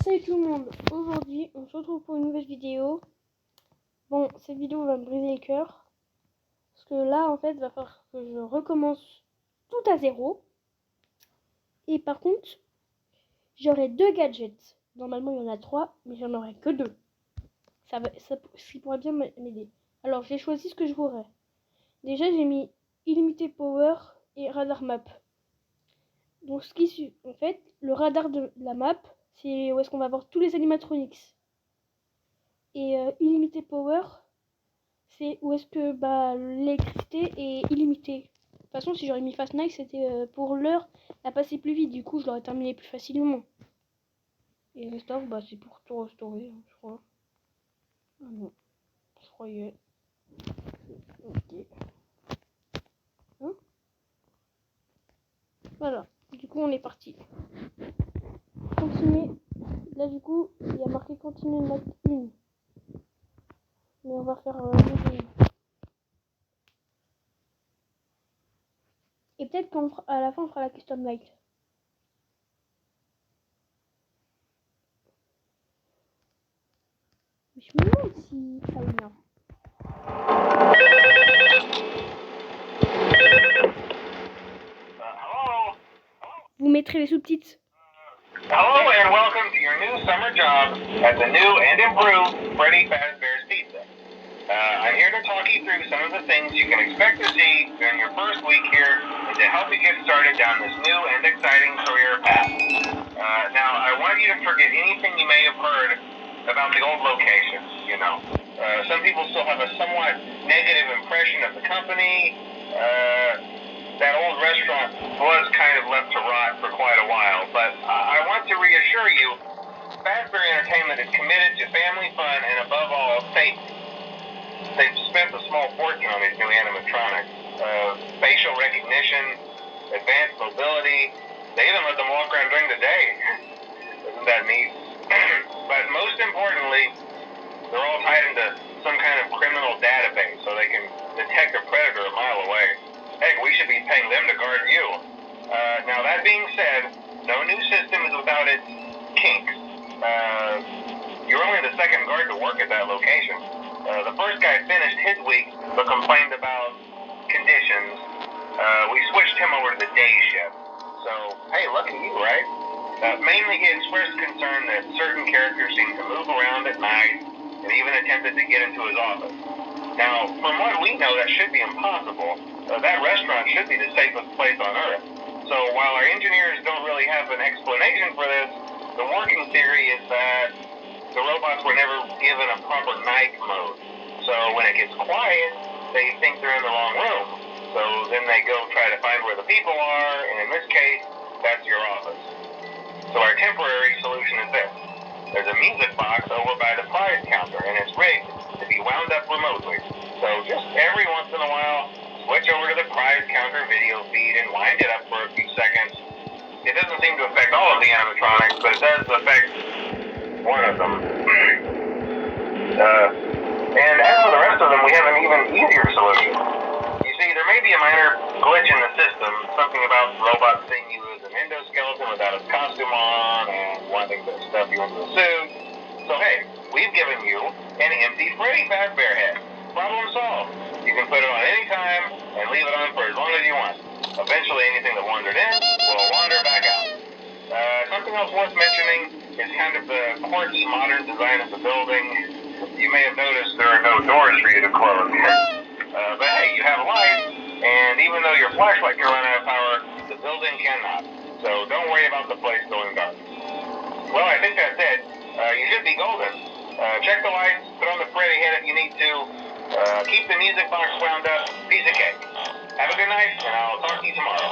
Salut tout le monde, aujourd'hui on se retrouve pour une nouvelle vidéo. Bon, cette vidéo va me briser le cœur, parce que là en fait il va falloir que je recommence tout à zéro. Et par contre, j'aurai 2 gadgets. Normalement il y en a 3, mais j'en aurai que 2. Ça pourrait bien m'aider. Alors j'ai choisi ce que je voudrais. Déjà j'ai mis Illimité Power et Radar Map. Donc ce qui suit, en fait, le radar de la map, c'est où est-ce qu'on va voir tous les animatronics. Et Illimité Power, c'est où est-ce que l'électricité est illimitée. De toute façon, si j'aurais mis Fast Night, c'était pour l'heure à passer plus vite. Du coup, je l'aurais terminé plus facilement. Et Restore, c'est pour tout restaurer, je crois. Ah non, je croyais. Ok. Hein, voilà, du coup, on est parti. Continuer. Là, du coup, il y a marqué continuer map 1. Mais on va faire deuxième. Et peut-être qu'à la fin, on fera la custom light. Mais je me demande si... Ah oui, non. Vous mettrez les sous-titres. Hello and welcome to your new summer job at the new and improved Freddy Fazbear's Pizza. I'm here to talk you through some of the things you can expect to see during your first week here and to help you get started down this new and exciting career path. Now, I want you to forget anything you may have heard about the old location, you know. Some people still have a somewhat negative impression of the company. That old restaurant was kind of left to rot for quite a while, but I want to reassure you, Fazbear Entertainment is committed to family fun and above all, safety. They've spent a small fortune on these new animatronics. Facial recognition, advanced mobility, they even let them walk around during the day. Isn't that neat? But most importantly, they're all tied into some kind of criminal database so they can detect a predator a mile away. Heck, we should be paying them to guard you. Now, that being said, no new system is without its kinks. You're only the second guard to work at that location. The first guy finished his week but complained about conditions. We switched him over to the day shift. So, hey, lucky you, right? Mainly he expressed concern that certain characters seem to move around at night and even attempted to get into his office. Now, from what we know, that should be impossible. That restaurant should be the safest place on Earth. So while our engineers don't really have an explanation for this, the working theory is that the robots were never given a proper night mode. So when it gets quiet, they think they're in the wrong room. So then they go try to find where the people are, and in this case, that's your office. So our temporary solution is this. There's a music box over by the prize counter, and it's rigged to be wound up remotely. So just every once in a while, switch over to the prize counter video feed and wind it up for a few seconds. It doesn't seem to affect all of the animatronics, but it does affect one of them. And as for the rest of them, we have an even easier solution. You see, there may be a minor glitch in the system, something about robots seeing you as an endoskeleton without a costume on and wanting to stuff you into a suit. So hey, we've given you an empty Freddy Fazbear head. Problem solved. You can put it on any time and leave it on for as long as you want. Eventually, anything that wandered in will wander back out. Something else worth mentioning is kind of the quirky modern design of the building. You may have noticed there are no doors for you to close. But hey, you have lights, and even though your flashlight can run out of power, the building cannot. So don't worry about the place going dark. Well, I think that's it. You should be golden. Check the lights, put on the Freddy head if you need to. Keep the music box wound up. Piece of cake. Have a good night, and I'll talk to you tomorrow.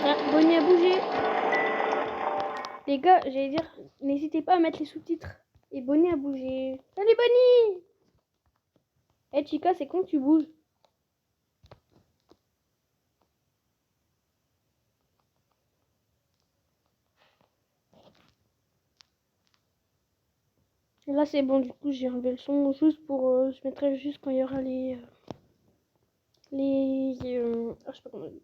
Ah, Bonnie a bougé. Les gars, j'allais dire, n'hésitez pas à mettre les sous-titres. Et Bonnie a bougé. Salut Bonnie! Eh Chica, c'est con que tu bouges. Et là, c'est bon, du coup, j'ai enlevé le son juste pour... je mettrai juste quand il y aura les... je sais pas comment on dit.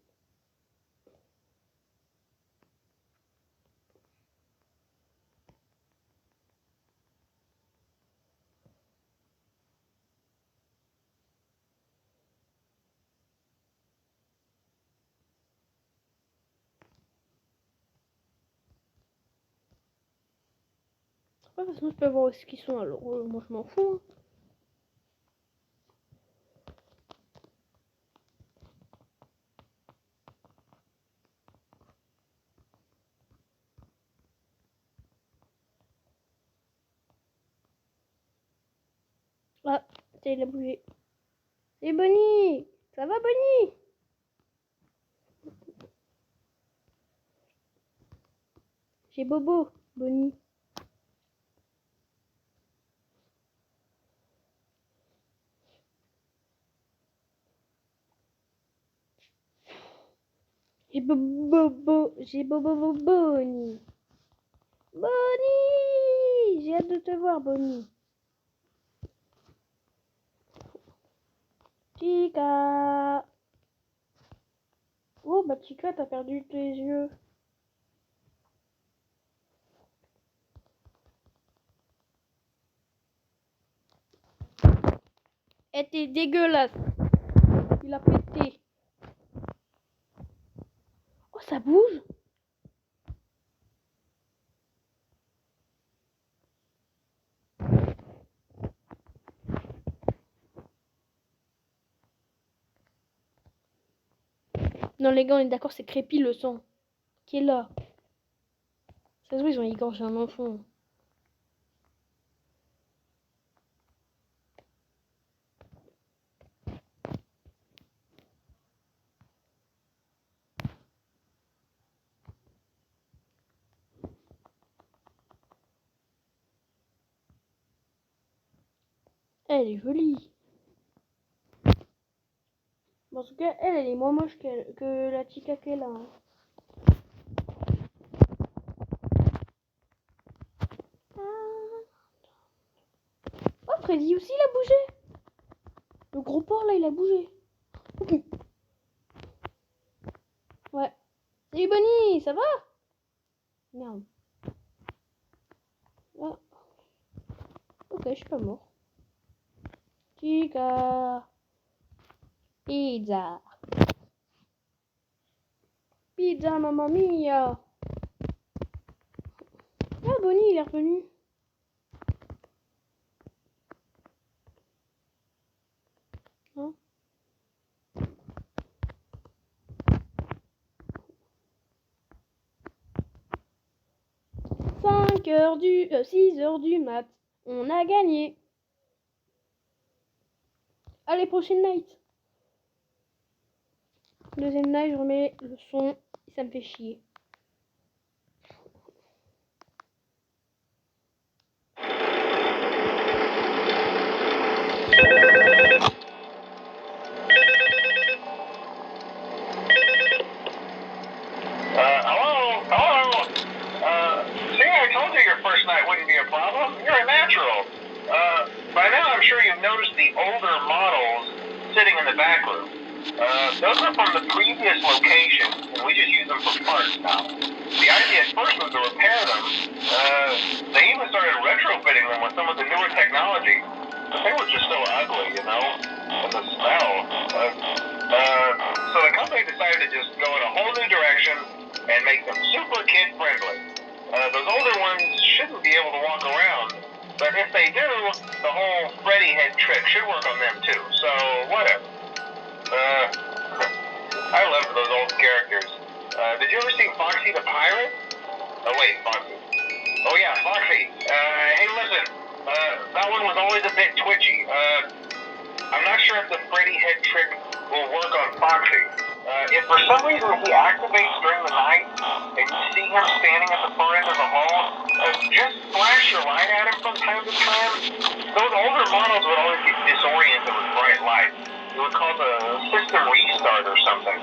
Ouais, de toute façon, je peux voir où est-ce qu'ils sont, alors moi, je m'en fous. Ah, tiens, il a bougé. Et Bonnie! Ça va, Bonnie? J'ai Bobo, Bonnie. J'ai Bobo, Bonnie. Bonnie! J'ai hâte de te voir, Bonnie. Chica! Oh, bah Chica, t'as perdu tes yeux. Eh, t'es dégueulasse. Il a pété. Oh, ça bouge. Non, les gars, on est d'accord, c'est Crépi le sang qui est là. Ça se voit, ils ont égorgé un enfant. Elle est jolie. Bon, en tout cas, elle est moins moche que la Chica qui est là. Hein. Oh, Freddy aussi, il a bougé. Le gros porc, là, il a bougé. Ouais. Salut, Bonnie, ça va? Merde. Ah. Ok, je suis pas mort. Chica. Pizza. Pizza, mamma mia. Ah, Bonnie, il est revenu. Hein? 6h du mat. On a gagné. Allez, prochaine night. Deuxième night, je remets le son. Ça me fait chier. Hello? See, I told you your first night wouldn't be a problem. You're a natural. By now, I'm sure you've noticed the older models sitting in the back room. Those are from the previous location, and we just use them for parts now. The idea at first was to repair them. They even started retrofitting them with some of the newer technology. But they were just so ugly, you know, and the smell. So the company decided to just go in a whole new direction and make them super kid-friendly. Those older ones shouldn't be able to walk around, but if they do, the whole Freddy head trick should work on them too, so whatever. I loved those old characters. Did you ever see Foxy the Pirate? Oh wait, Foxy. Oh yeah, Foxy. Hey listen, that one was always a bit twitchy. I'm not sure if the Freddy head trick will work on Foxy. If for some reason he activates during the night and you see him standing at the far end of the hall, just flash your light at him from time to time. Those older models would always get disoriented with bright light. It would cause a system restart or something.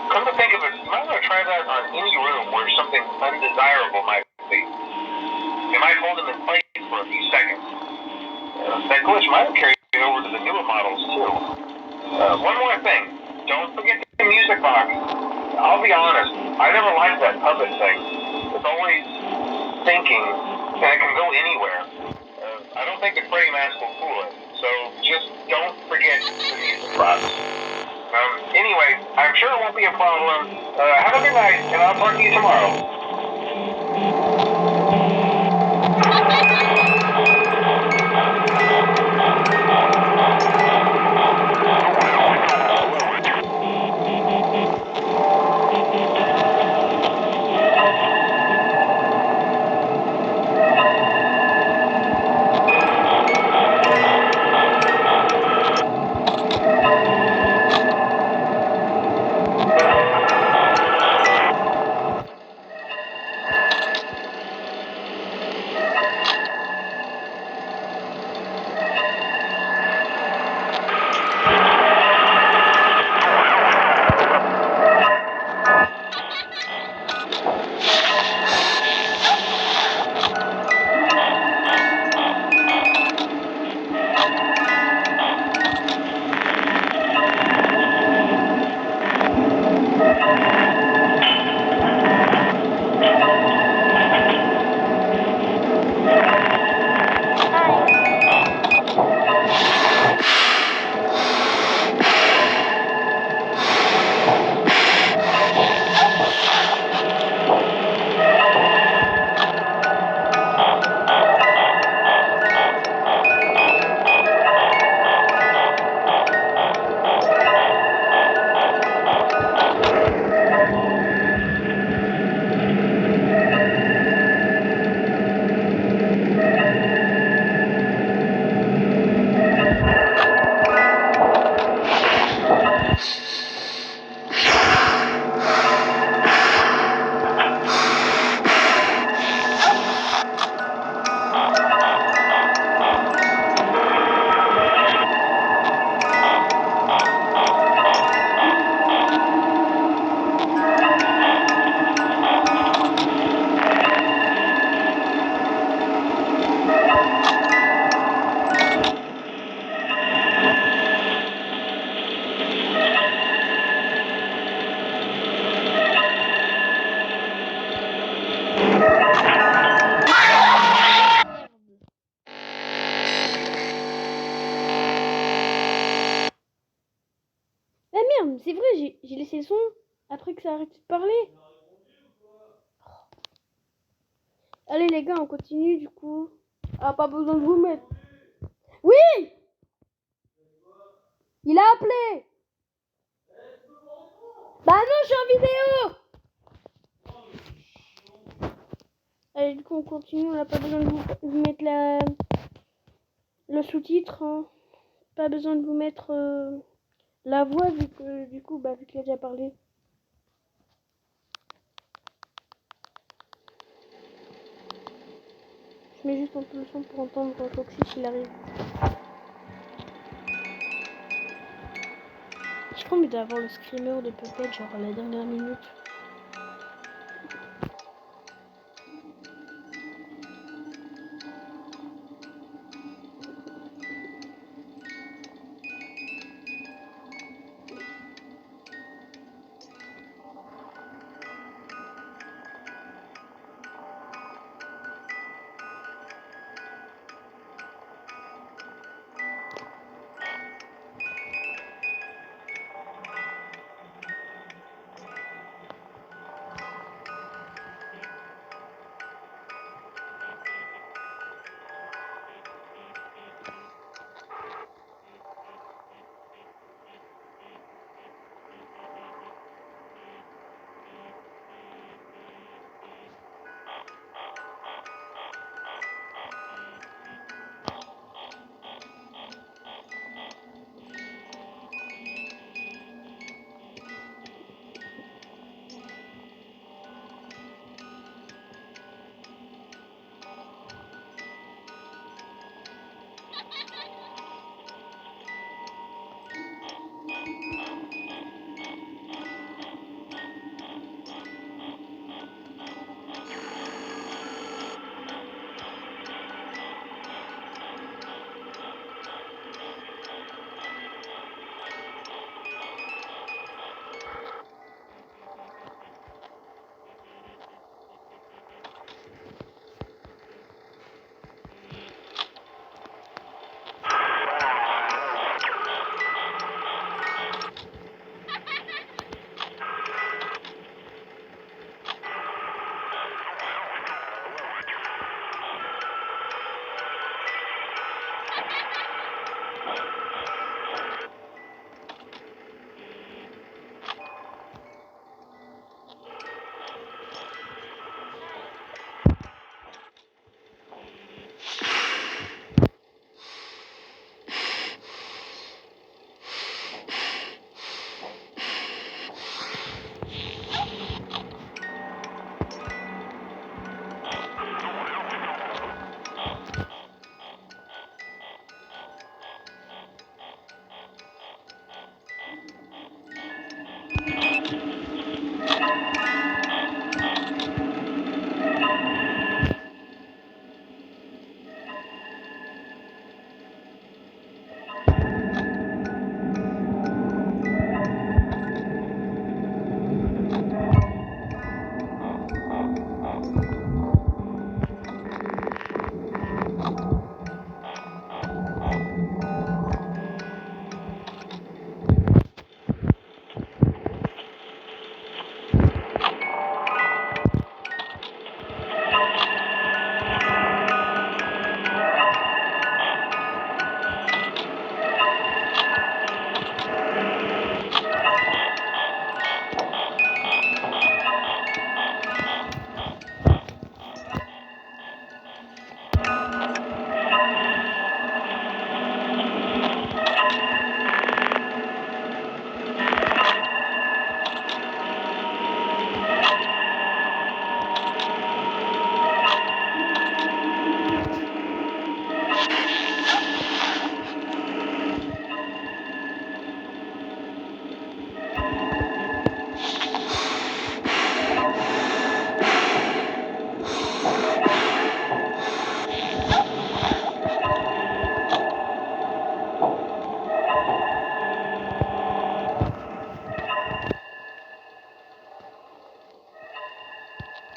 Come to think of it, you might want to try that on any room where something undesirable might be. You might hold him in place for a few seconds. that glitch might have carried it over to the newer models too. One more thing. Don't forget the music box. I'll be honest, I never liked that puppet thing. It's always thinking, and it can go anywhere. I don't think the Freddy mask will fool it, so just don't forget the music box. Anyway, I'm sure it won't be a problem. Have a good night, and I'll talk to you tomorrow. Ah merde, c'est vrai, j'ai laissé le son après que ça a arrêté de parler. Allez les gars, on continue du coup. Ah, pas besoin de vous mettre. Oui! Il a appelé! Bah non, je suis en vidéo! Allez, du coup, on continue. On n'a pas besoin de vous mettre le sous-titre. Hein. Pas besoin de vous mettre la voix vu que du coup, vu qu'il a déjà parlé. Je mets juste un peu le son pour entendre Foxy s'il arrive. J'ai trop envie d'avoir le screamer de Puppet, genre à la dernière minute.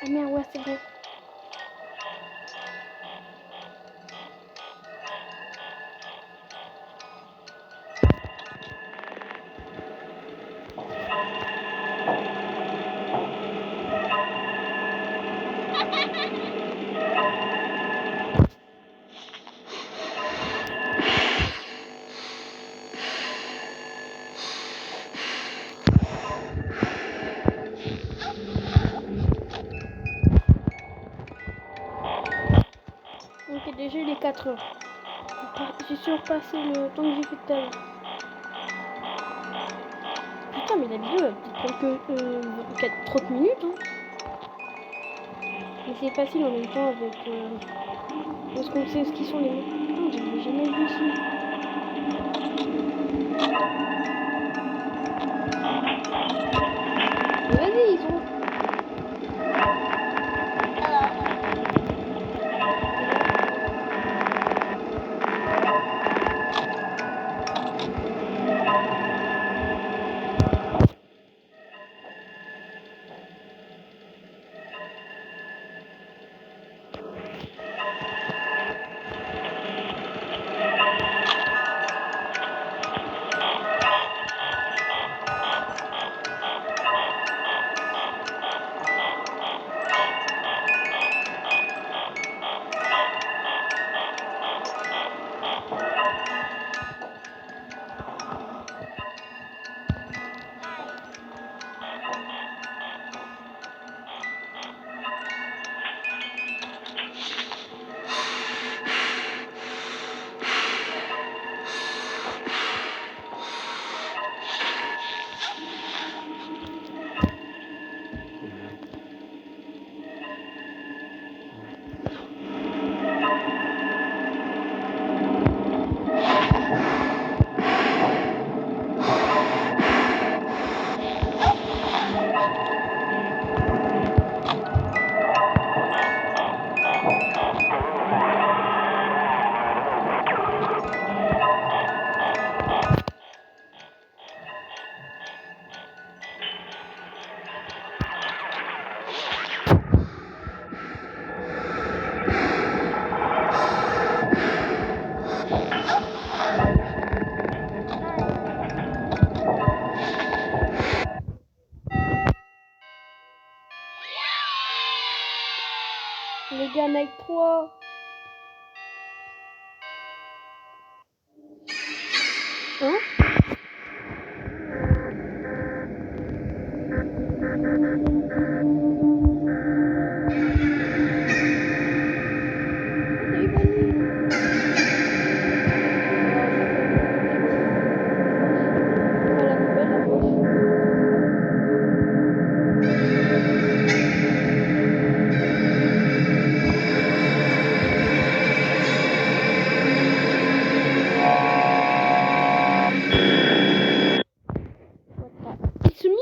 Ah merde, ouais, c'est bon. Ok, déjà il est 4 heures. J'ai surpassé le temps que j'ai fait tout à l'heure. Putain, mais la vidéo elle peut prendre que 30 minutes. Hein. Mais c'est facile en même temps avec. Parce qu'on sait ce qui sont les mots. Putain, j'avais jamais vu ici. Mais vas-y, ils sont. Les gars, Nike 3. Hein? It's me?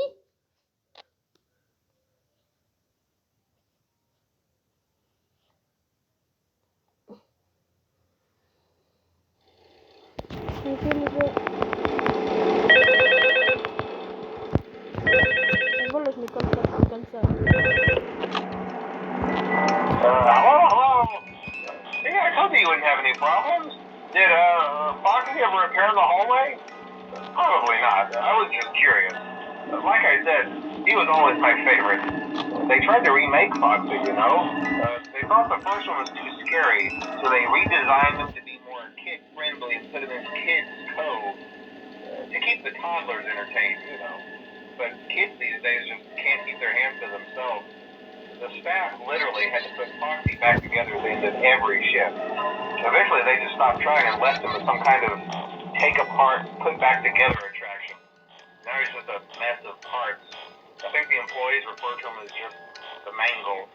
Ok les gars. Voilà, je mets comme ça, comme ça. Hello? Yeah, I told you wouldn't have any problems. Did Foxy ever appear in the hallway? Probably not. I was just curious. Like I said, he was always my favorite. They tried to remake Foxy, you know? They thought the first one was too scary, so they redesigned him to be more kid-friendly and put him in Kids Cove to keep the toddlers entertained, you know? But kids these days just can't keep their hands to themselves. The staff literally had to put Foxy back together at the end of every shift. Eventually, they just stopped trying and left him as some kind of take-apart, put-back-together attraction. Now he's just a mess of parts. I think the employees refer to him as just the mangle.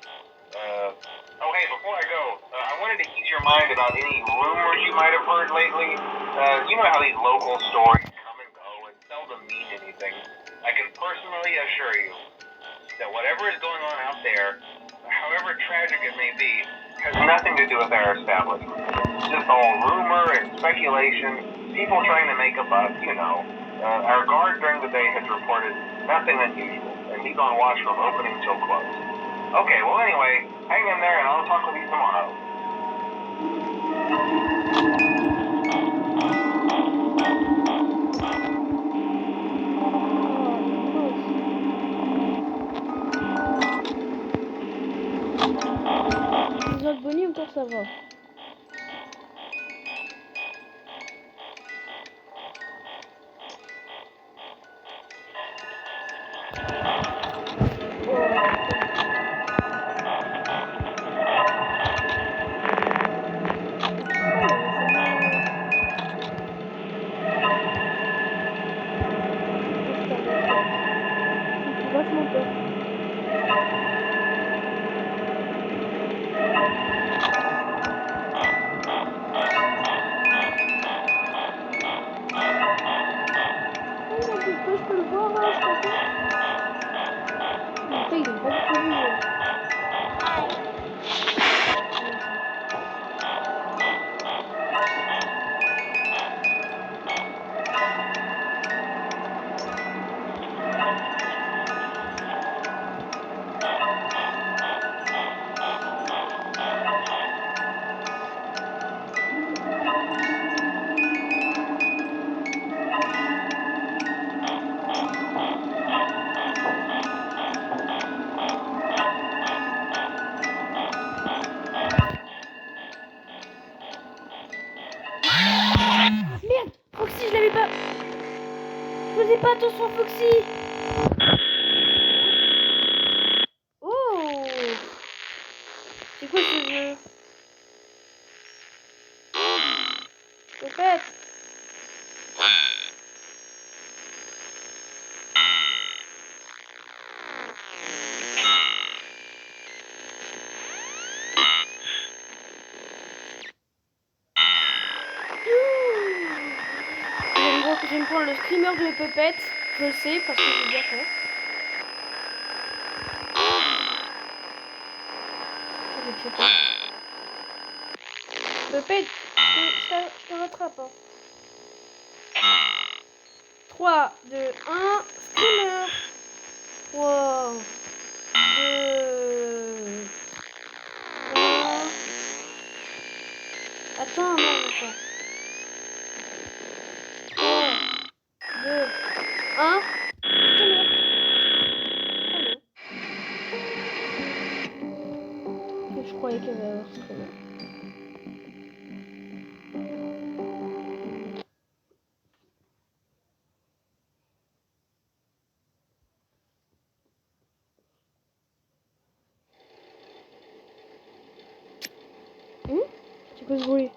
Oh, hey, before I go, I wanted to ease your mind about any rumors you might have heard lately. You know how these local stories come and go and seldom mean anything. I can personally assure you that whatever is going on out there, however tragic it may be, has nothing to do with our establishment. It's just all rumor and speculation, people trying to make a buck, you know. Our guard during the day has reported nothing unusual, and he's on watch from opening till close. Okay, well anyway, hang in there and I'll talk with you tomorrow. Les autres bonus encore ça va. Vachement peur. Je peux le voir, hein, je pense. Après, il est pas du tout vu. Merde, Foxy, je l'avais pas. Je faisais pas attention, Foxy. Oh, c'est quoi ce jeu? Peut-être. Je vais me prendre le screamer de Puppet. Je le sais parce que j'ai déjà fait. Puppet, je te rattrape. Hein. 3, 2, 1, screamer. 3, 2, 1. Attends, non, attends. 3, 2, 1. Je croyais qu'il y avait un screamer. C'est quoi ce bruit?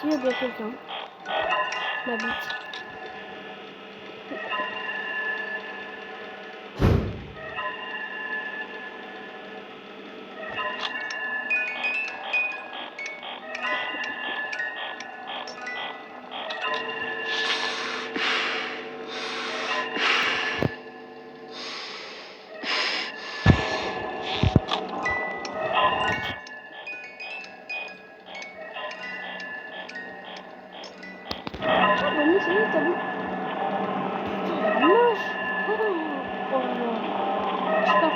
S'il y a bien quelqu'un. Ma bite. Bonnie, c'est le tableau. Putain, moche. Oh non. Je sais pas,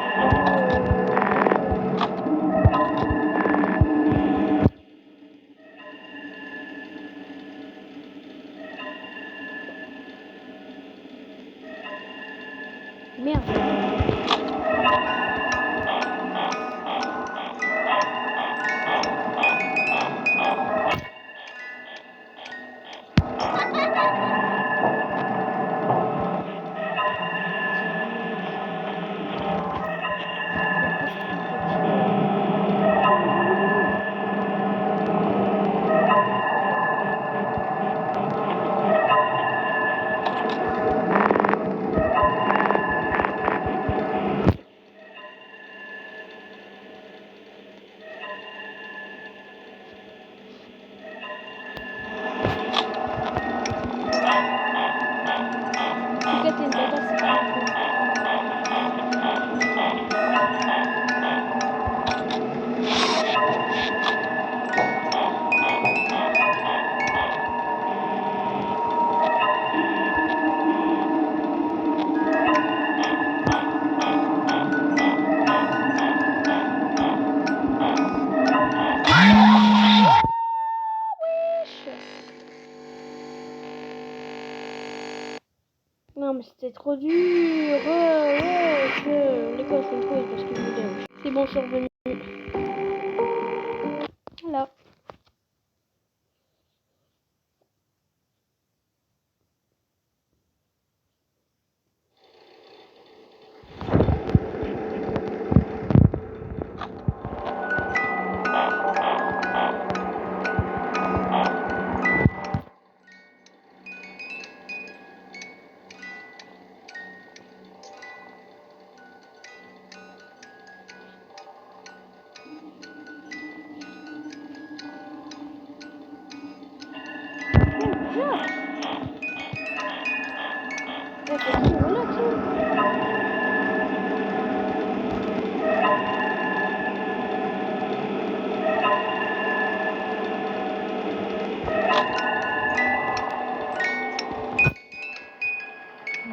merde. T'es une badass, c'est pas un peu. Non mais c'était trop dur. Les gars, je fais une pause parce que je me dérange. C'est bon, je suis revenu. Voilà.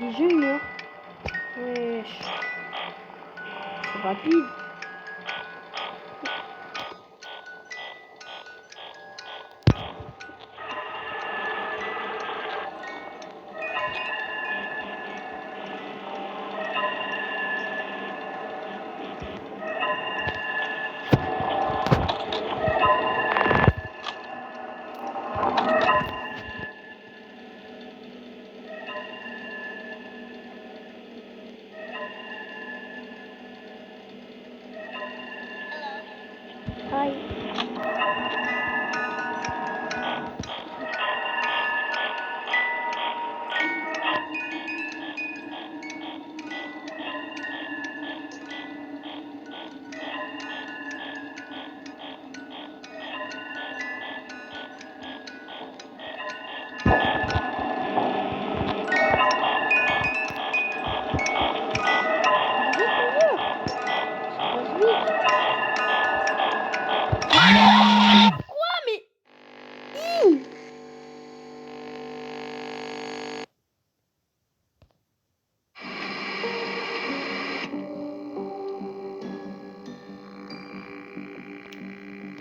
Des juniors. Wesh. C'est rapide.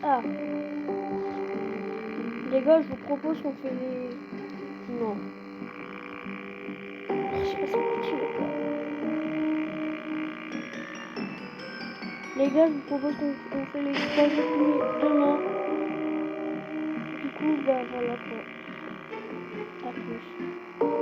Ah. Les gars, je vous propose qu'on fait les... Non. Je sais pas si on continue ou pas. Les gars, je vous propose qu'on fait les 3 jours demain. Du coup, bah voilà quoi. À plus.